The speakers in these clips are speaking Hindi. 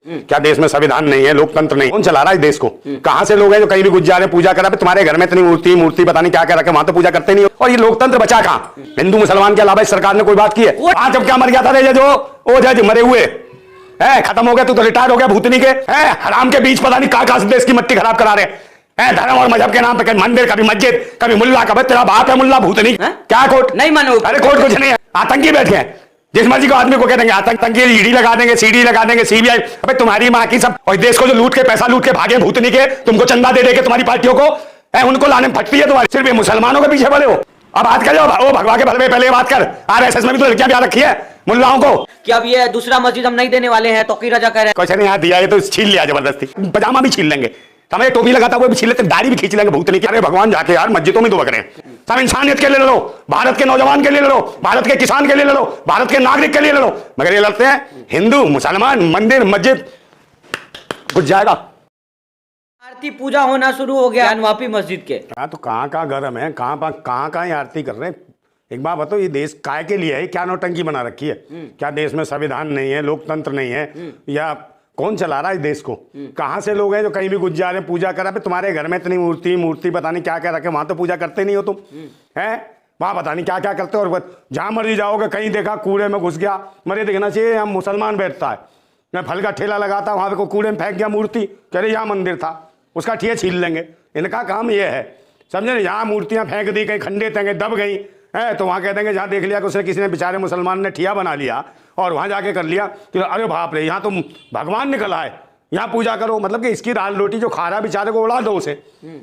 क्या देश में संविधान नहीं है, लोकतंत्र नहीं? कौन चला रहा है देश को? कहां से लोग हैं जो कहीं भी घुस जा रहे हैं पूजा करा? तुम्हारे घर में इतनी मूर्ति पता नहीं क्या क्या रखे, वहां तो पूजा करते नहीं हो। और ये लोकतंत्र बचा कहां? हिंदू मुसलमान के अलावा इस सरकार ने कोई बात की है? वहां जब क्या मर गया था रे जो ओ जज मरे हुए है, खत्म हो गया, तू तो रिटायर हो गया भूतनी के है, हराम के बीच पता नहीं कहां से देश की मट्टी खराब करा रहे हैं। धर्म और मजहब के नाम पे कभी मंदिर, कभी मस्जिद, कभी मुल्ला, कभी तेरा बाप है मुल्ला भूतनी। क्या कोर्ट नहीं मानो? अरे कोर्ट कुछ नहीं है, आतंकी बैठे हैं, जिस मर्जी को आदमी को कह देंगे आतंकी, ईडी लगा देंगे, सीडी लगा देंगे, सीबीआई। अबे तुम्हारी मां की सब, और देश को जो लूट के पैसा लूट के भागे भूतनी के, तुमको चंदा दे के तुम्हारी पार्टियों को उनको लाने में फटती है तुम्हारी। सिर्फ ये मुसलमानों के पीछे पड़े हो। अब बात कर वो भगवा के भलवे, पहले बात कर। आरएसएस में भी तो लड़कियां ब्याह रखी है मुल्लाओं को। कि अब ये दूसरा मस्जिद हम नहीं देने वाले हैं, तो रजा कह रहे हैं। कुछ नहीं यहाँ दिया, ये तो छीन लिया जबरदस्ती, पजामा भी छीन लेंगे, हमें टोपी लगाता वो भी छीन लेते, दाढ़ी भी खींच लेंगे भूतनी की। अरे भगवान जाके यार मस्जिदों में दुआ करें, सब इंसानियत के लिए लड़ो, भारत के नौजवान के लिए लड़ो, भारत के किसान के लिए लड़ो, भारत के नागरिक के लिए लड़ो। मगर ये लड़ते हैं हिंदू मुसलमान, मंदिर मस्जिद घुस जाएगा। आरती पूजा होना शुरू हो गया वापी मस्जिद के। हाँ तो कहाँ गरम है, कहाँ आरती कर रहे हैं? एक बात बताओ, ये देश काय के लिए है? क्या नौटंकी बना रखी है? क्या देश में संविधान नहीं है, लोकतंत्र नहीं है? या कौन चला रहा है देश को? कहां से लोग हैं जो कहीं भी घुस जा रहे हैं पूजा करा? तुम्हारे घर में इतनी मूर्ति पता नहीं क्या क्या रखे, वहां तो पूजा करते नहीं हो तुम हैं, वहां पता नहीं क्या क्या करते हो। और जहां मर्जी जाओगे, कहीं देखा कूड़े में घुस गया, मरे देखना चाहिए हम मुसलमान बैठता है, मैं फल का ठेला लगाता, वहां पे कूड़े में फेंक गया मूर्ति, कह रहे यहाँ मंदिर था, उसका ठिया छीन लेंगे। इनका काम ये है, समझे? यहाँ मूर्तियां फेंक दी, कहीं खंडे कहीं दब गई है, तो वहां कह देंगे जहाँ देख लिया कि उसने किसी ने बेचारे मुसलमान ने ठिया बना लिया और वहां जाके कर लिया कि अरे बाप रे यहाँ तो भगवान निकल आए, यहाँ पूजा करो। मतलब कि इसकी दाल रोटी जो खा रहा बेचारे को उड़ा दो उसे,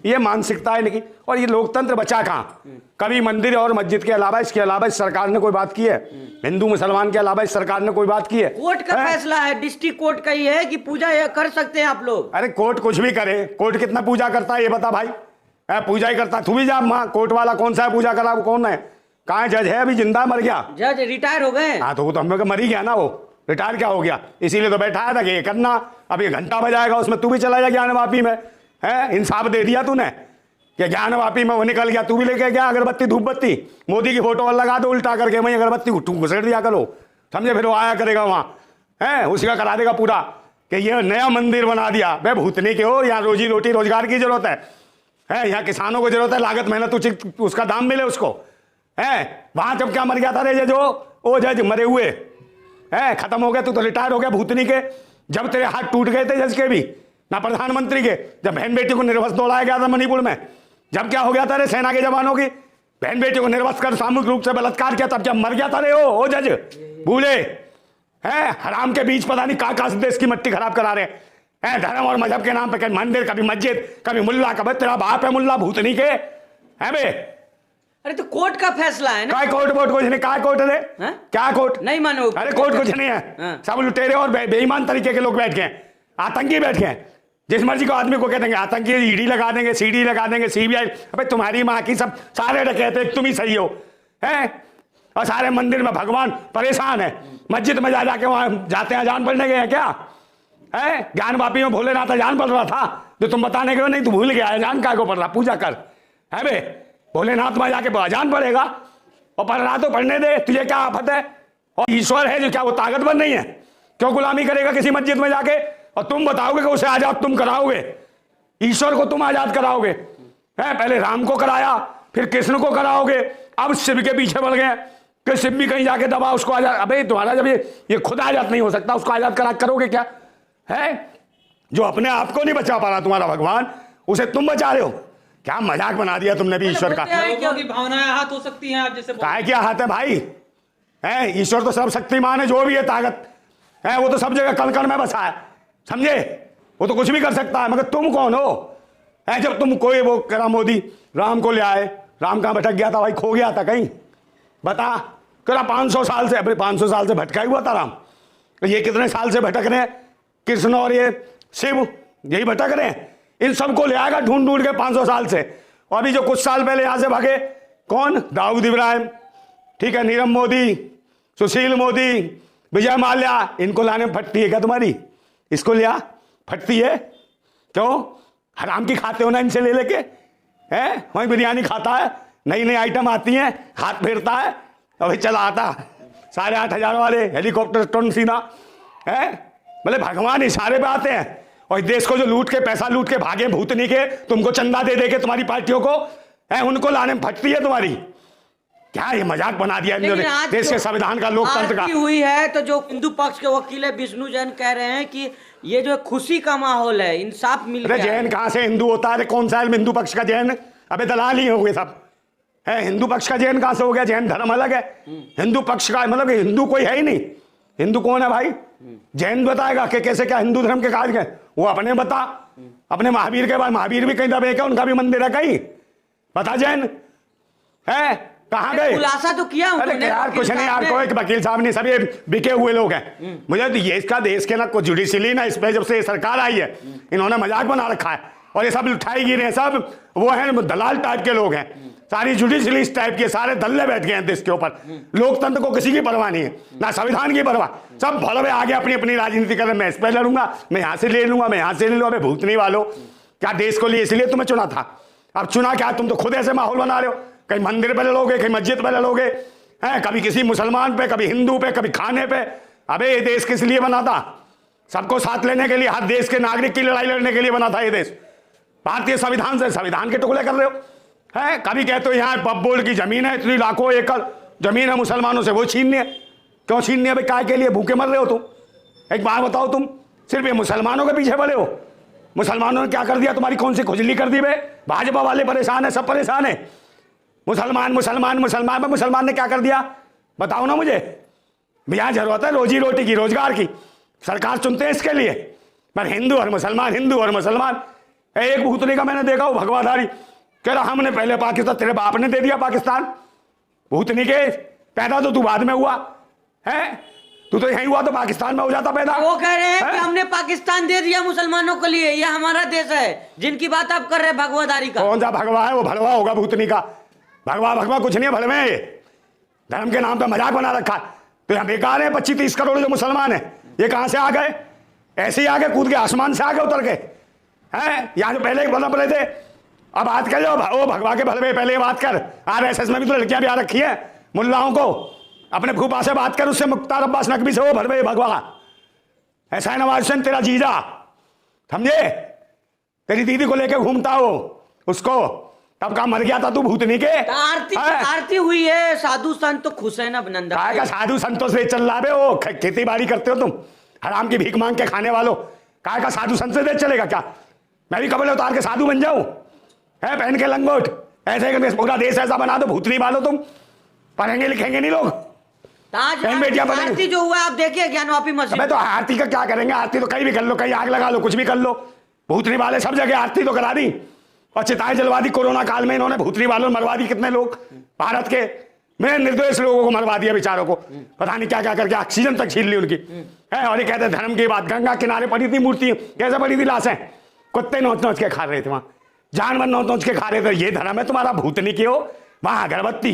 ये मानसिकता है इनकी। और ये लोकतंत्र बचा कहाँ? कभी मंदिर और मस्जिद के अलावा, इसके अलावा इस सरकार ने कोई बात की है? हिंदू मुसलमान के अलावा इस सरकार ने कोई बात की है? कोर्ट का फैसला है, डिस्ट्रिक्ट कोर्ट का ही है कि पूजा कर सकते हैं आप लोग। अरे कोर्ट कुछ भी करे, कोर्ट कितना पूजा करता है ये बता भाई? पूजा ही करता, तू भी जा, माँ कोर्ट वाला कौन सा है पूजा करा? वो कौन है? कहाँ जज है? अभी जिंदा मर गया? जज रिटायर हो गए। हाँ तो वो तो हम लोग मर ही गया ना, वो रिटायर क्या हो गया? इसीलिए तो बैठाया था कि ये करना। अब ये घंटा बजाएगा, उसमें तू भी चला जा ज्ञान वापी में, है इंसाफ दे दिया तूने कि ज्ञान वापी में वो निकल गया, तू भी लेके गया अगरबत्ती धूप बत्ती, मोदी की फोटो लगा दो उल्टा करके, वहीं अगरबत्ती घुसेड़ दिया करो, समझे? फिर वो आया करेगा वहाँ, है उसी का करा देगा पूरा कि ये नया मंदिर बना दिया। भाई भूतनी के हो, यहाँ रोजी रोटी रोजगार की जरूरत है, यहाँ किसानों को जरूरत है, लागत मेहनत उचित उसका दाम मिले उसको, है? वहां जब क्या मर गया था रे जो ओ जज मरे हुए है, खत्म हो गया, तू तो रिटायर हो गया भूतनी के। जब तेरे हाथ टूट गए थे जज के भी, ना प्रधानमंत्री के, जब बहन बेटी को निर्वस्त्र दौड़ाया गया था मणिपुर में, जब क्या हो गया था रे सेना के जवानों की, बहन बेटी को निर्वस्त्र कर सामूहिक रूप से बलात्कार किया, तब जब मर गया था रे ओ जज भूले है, हराम के बीच पता नहीं कहां से देश की मट्टी खराब करा रहे हैं। धर्म और मजहब के नाम पे कभी मंदिर, कभी मस्जिद, कभी मुल्ला, कभी तेरा बाप है मुल्ला भूतनी के है बे। अरे तो कोर्ट का फैसला है ना। काय कोर्ट वोट कुछ नहीं, काय कोर्ट है? क्या कोर्ट? नहीं मानो? अरे कोर्ट कुछ नहीं है, सब लुटेरे और बेईमान तरीके के लोग बैठ गए, आतंकी बैठ गए, जिस मर्जी को आदमी को कह देंगे आतंकी, ईडी लगा देंगे, सीडी लगा देंगे, सीबीआई। अबे तुम्हारी माँ की सब सारे डकैते तुम ही सही हो, हैं? और सारे मंदिर में भगवान परेशान है, मस्जिद में जाके वहां जाते हैं अजान पढ़ने गए हैं क्या? है ज्ञान वापी में भोलेनाथ अजान पढ़ रहा था, जो तुम बताने गए नहीं, तू भूल गया अजान काय को पढ़ रहा? पूजा कर, है बे? भोलेनाथ में जाके अजान पढ़ेगा और पढ़ रहा तो पढ़ने दे, तुझे क्या आफत है? और ईश्वर है जो क्या वो ताकतवर नहीं है? क्यों गुलामी करेगा किसी मस्जिद में जाके? और तुम बताओगे कि उसे आजाद तुम कराओगे, ईश्वर को तुम आजाद कराओगे? है पहले राम को कराया, फिर कृष्ण को कराओगे, अब शिव के पीछे बढ़ गए कि शिव भी कहीं जाके दबा उसको आजाद। अबे तुम्हारा जब ये खुद आजाद नहीं हो सकता, उसको आजाद करोगे क्या? है जो अपने आप को नहीं बचा पा रहा तुम्हारा भगवान, उसे तुम बचा रहे हो? क्या मजाक बना दिया तुमने भी ईश्वर का। क्योंकि भावनाएं हाथ हो सकती हैं आप जैसे काय क्या हाथ है भाई? है ईश्वर तो सर्वशक्तिमान है, जो भी है ताकत है वो तो सब जगह कण कण में बसा है, समझे? वो तो कुछ भी कर सकता है, मगर तुम कौन हो? है जब तुम कोई वो करा मोदी राम को ले आए, राम कहाँ भटक गया था भाई? खो गया था कहीं? बता करा 500 साल से, अभी 500 साल से भटका हुआ था राम, ये कितने साल से भटक रहे हैं? कृष्ण और ये शिव यही भटक रहे हैं, इन सबको ले आएगा ढूंढ ढूंढ के 500 साल से। और अभी जो कुछ साल पहले यहां से भागे कौन? दाऊद इब्राहिम, ठीक है, नीरव मोदी, सुशील मोदी, विजय माल्या, इनको लाने में फटती है क्या तुम्हारी? इसको लिया फटती है क्यों? हराम की खाते हो ना इनसे ले लेके, है वहीं बिरयानी खाता है, नई नई आइटम आती हैं, हाथ फेरता है, अभी चला आता 8,500 वाले हेलीकॉप्टर टन सीना है, बोले भगवान इशारे पे आते हैं, और देश को जो लूट के पैसा लूट के भागे भूतनी के, तुमको चंदा दे के तुम्हारी पार्टियों को है, उनको लाने में फटती है तुम्हारी। क्या ये मजाक बना दिया इन्होंने देश के संविधान का, लोकतंत्र का। हुई है तो जो हिंदू पक्ष के वकील है विष्णु जैन कह रहे हैं कि ये जो खुशी का माहौल है, इंसाफ मिल गया। जैन कहां से हिंदू होता है? कौन सा है हिंदू पक्ष का जैन? अबे दलाल ही हो गए सब है। हिंदू पक्ष का जैन कहां से हो गया? जैन धर्म अलग है, हिंदू पक्ष का मतलब हिंदू कोई है ही नहीं। हिंदू कौन है भाई? जैन बताएगा कि कैसे क्या हिंदू धर्म के काज गए, वो अपने बता। अपने महावीर के बाद, महावीर भी कहीं दबे क्या? उनका भी मंदिर है कहीं, बता। जैन है कहाँ गए? खुलासा तो किया अरे यार कुछ नहीं यार, कोई वकील साहब नहीं, सब ये बिके हुए लोग हैं। मुझे तो ये इसका देश के ना कुछ जुडिशली ना, इस पे जब से सरकार आई है इन्होंने मजाक बना रखा है, और ये सब लुटाई गिरे हैं, सब वो हैं दलाल टाइप के लोग हैं। सारी जुडिशली इस टाइप के सारे दल्ले बैठ गए हैं देश के ऊपर। लोकतंत्र को किसी की परवाह नहीं है, ना संविधान की परवाह। सब भड़वे आगे अपनी अपनी राजनीति कर रहे, मैं इस पे लड़ूंगा, मैं यहाँ से ले लूंगा, मैं यहाँ से ले लूंगा। भूतनी वालों, क्या देश को लिए इसलिए तुम्हें चुना था? अब चुना क्या? तुम तो खुद ऐसे माहौल बना रहे हो, कहीं मंदिर पे लड़ोगे, कहीं मस्जिद पे लड़ोगे, हैं कभी किसी मुसलमान पे, कभी हिंदू पे, कभी खाने पे। अबे ये देश किस लिए बना था? सबको साथ लेने के लिए, हर देश के नागरिक की लड़ाई लड़ने के लिए बना था ये देश। भारतीय संविधान से संविधान के टुकड़े कर रहे हो, है? कभी कहते हो यहाँ पब बोर्ड की जमीन है, इतनी लाखों एकड़ जमीन है मुसलमानों से, वो छीननी है। क्यों छीननी है भाई? काय के लिए? भूखे मर रहे हो तुम। एक बात बताओ, तुम सिर्फ ये मुसलमानों के पीछे पड़े हो। मुसलमानों ने क्या कर दिया? तुम्हारी कौन सी खुजली कर दी बे? भाजपा वाले परेशान है, सब परेशान है। मुसलमान मुसलमान मुसलमान, मुसलमान ने क्या कर दिया बताओ ना मुझे। यहाँ जरूरत है रोजी रोटी की, रोजगार की, सरकार चुनते हैं इसके लिए। पर हिंदू और मुसलमान, हिंदू और मुसलमान। एक भूतनी का मैंने देखा, वो भगवाधारी कह रहा हमने पहले पाकिस्तान, तेरे बाप ने दे दिया पाकिस्तान। भूतनी के पैदा तो तू बाद में हुआ है, तू तो यहीं हुआ तो पाकिस्तान में हो जाता पैदा। वो कह रहे हैं कि हमने पाकिस्तान दे दिया मुसलमानों के लिए, ये हमारा देश है। जिनकी बात आप कर रहे हैं भगवाधारी का, कौन सा भगवा है? वो भड़वा होगा भूतनी का। भगवा भगवा कुछ नहीं है, भड़वे हैं ये। धर्म के नाम पे मजाक बना रखा है। तो यहाँ बेकार है 25-30 करोड़ जो मुसलमान है, ये कहां से आ गए? ऐसे ही आ गए, कूद के आसमान से आ गए उतर के, हैं? यहाँ जो पहले बना पड़े थे, अब बात कर जाओ वो भगवा के भलवे। पहले बात कर, RSS में भी तो लड़कियां भी आ रखी है मुल्लाओं को। अपने फूफा से बात कर, उससे मुख्तार अब्बास नकवी से, वो भलवे भगवा। ऐसा है नवाज हुसैन तेरा जीजा, समझे? तेरी दीदी को लेके घूमता हो उसको, तब कहा मर गया था तू भूतनी के। आरती हुई है, साधु संत तो खुश है ना नंदा। काय का साधु संतों से चल रहा है? वो खेती बाड़ी करते हो तुम, हराम की भीख मांग के खाने वालों। काय का साधु संत से देश चलेगा क्या? मैं भी कपड़े उतार के साधु बन जाऊं, है पहन के लंगोट? ऐसे पूरा देश ऐसा बना दो भूतनी वालों तुम, पढ़ेंगे लिखेंगे नहीं लोग। आरती जो हुआ आप देखिए ज्ञानवापी मस्जिद। तो आरती का क्या करेंगे? आरती तो कहीं भी कर लो, कहीं आग लगा लो, कुछ भी कर लो। भूतनी वाले सब जगह आरती तो करा दी, और चिताएं जलवा दी। कोरोना काल में इन्होंने भूतनी वालों मरवा दी कितने लोग भारत के, मैं निर्दोष लोगों को मरवा दिया बेचारों को, पता नहीं क्या क्या करके ऑक्सीजन तक छीन ली उनकी, है? और ये कहते हैं धर्म की बात। गंगा किनारे पड़ी थी मूर्ति, कैसे पड़ी थी लाशें? कुत्ते नोच नोच के खा रहे थे वहां, जानवर नोच नोच के खा रहे थे। ये धर्म है तुम्हारा भूतनी की हो? वहां अगरबत्ती,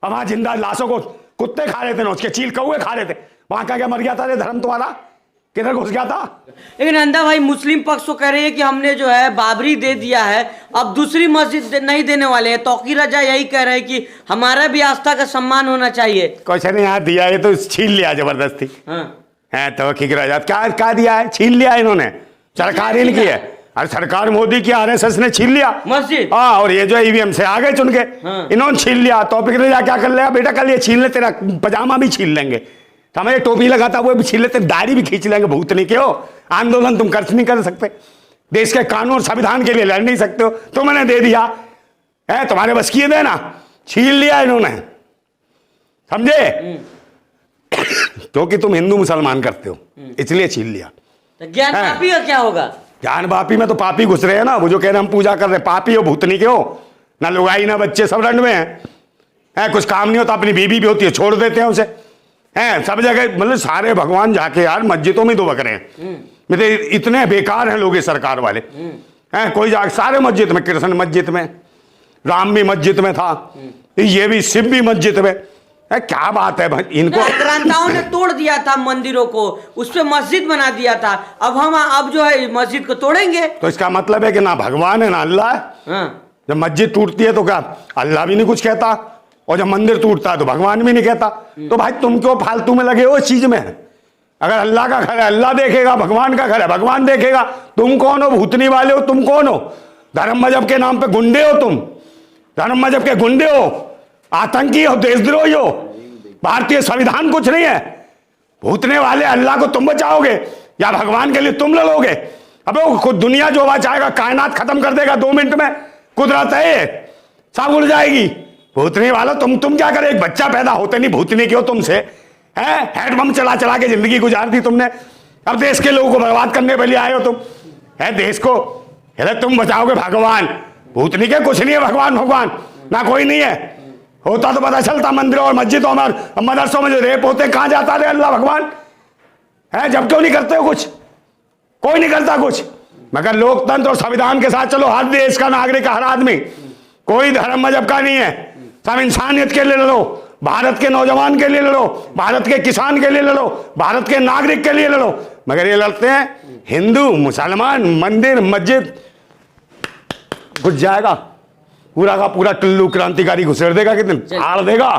और वहां जिंदा लाशों को कुत्ते खा रहे थे नोच के, चील कौए खा रहे थे। वहां क्या क्या मर गया था? ये धर्म तुम्हारा किधर घुस गया था? लेकिन नंदा भाई मुस्लिम पक्ष तो कह रही है कि हमने जो है बाबरी दे दिया है, अब दूसरी मस्जिद नहीं देने वाले हैं। तौकीर रजा यही कह रहे हैं कि हमारा भी आस्था का सम्मान होना चाहिए। कुछ नहीं यहाँ दिया, ये तो छीन लिया जबरदस्ती। है तौकीर रजा क्या दिया है? छीन लिया इन्होंने, सरकार ही की है। अरे सरकार मोदी की, RSS ने छीन लिया मस्जिद। हाँ, और ये जो EVM से आ गए चुन के, इन्होंने छीन लिया। तौकीर रजा क्या कर लेगा बेटा? कल ये छीन ले, तेरा पजामा भी छीन लेंगे, हमें टोपी लगाता वो भी छीन लेते, दाढ़ी भी खींच लेंगे। भूतनी के हो? आंदोलन तुम कर नहीं कर सकते, देश के कानून और संविधान के लिए लड़ नहीं सकते हो, तो मैंने दे दिया है, तुम्हारे बस किए देना। छीन लिया इन्होंने, समझे? क्योंकि तुम हिंदू मुसलमान करते हो इसलिए छीन लिया। तो ज्ञान पापी का क्या होगा? ज्ञान पापी में तो पापी घुस रहे हैं ना, वो जो कह रहे हैं हम पूजा कर रहे हैं। पापी हो भूतनी के हो? ना लुगाई ना बच्चे, सब रंड में है। कुछ काम नहीं होता, अपनी बीबी भी होती है छोड़ देते हैं उसे, हैं? सब जगह मतलब सारे भगवान जाके यार मस्जिदों में तो बक रहे हैं। मतलब इतने बेकार हैं लोग ये सरकार वाले, हैं? कोई जाके सारे मस्जिद में, कृष्ण मस्जिद में, राम भी मस्जिद में था, ये भी शिव भी मस्जिद में है। क्या बात है भाई? इनको आक्रांताओं ने तोड़ दिया था मंदिरों को, उस पर मस्जिद बना दिया था। अब जो है मस्जिद को तोड़ेंगे, तो इसका मतलब है कि ना भगवान है ना अल्लाह है। जब मस्जिद टूटती है तो क्या अल्लाह भी नहीं कुछ कहता, और जब मंदिर टूटता है तो भगवान भी नहीं कहता। तो भाई तुम क्यों फालतू में लगे हो इस चीज में? अगर अल्लाह का घर है अल्लाह देखेगा, भगवान का घर है भगवान देखेगा। तुम कौन हो? भूतनी वाले हो? तुम कौन हो? धर्म मजहब के नाम पे गुंडे हो तुम, धर्म मजहब के गुंडे हो, आतंकी हो, देशद्रोही हो। भारतीय संविधान कुछ नहीं है। भूतने वाले अल्लाह को तुम बचाओगे या भगवान के लिए तुम लड़ोगे? अबे वो खुद दुनिया जो आवाज आएगा, कायनात खत्म कर देगा 2 मिनट में। कुदरत है ये, सब उड़ जाएगी। भूतनी वाला तुम क्या करे? एक बच्चा पैदा होते नहीं भूतनी क्यों तुमसे है? हेड बम चला चला के जिंदगी गुजार दी तुमने। अब देश के लोगों को बर्बाद करने के लिए आए हो तुम, है देश को। अरे तुम बचाओगे भगवान, भूतनी के कुछ नहीं है। भगवान ना कोई नहीं है। होता तो पता चलता। मंदिरों और मस्जिदों में मदरसों में जो रेप होते कहां जाता है अल्लाह भगवान है? जब क्यों नहीं करते हो कुछ? कोई नहीं करता कुछ। मगर लोकतंत्र और संविधान के साथ चलो। हर देश का नागरिक, हर आदमी, कोई धर्म मजहब का नहीं है। सब इंसानियत के लिए लड़ो, भारत के नौजवान के लिए लड़ो, भारत के किसान के लिए लड़ो, भारत के नागरिक के लिए लड़ो। मगर ये लड़ते हैं हिंदू, मुसलमान, मंदिर, मस्जिद, घुस जाएगा पूरा का पूरा टुल्लू क्रांतिकारी घुसेड़ देगा, कितने फाड़ देगा।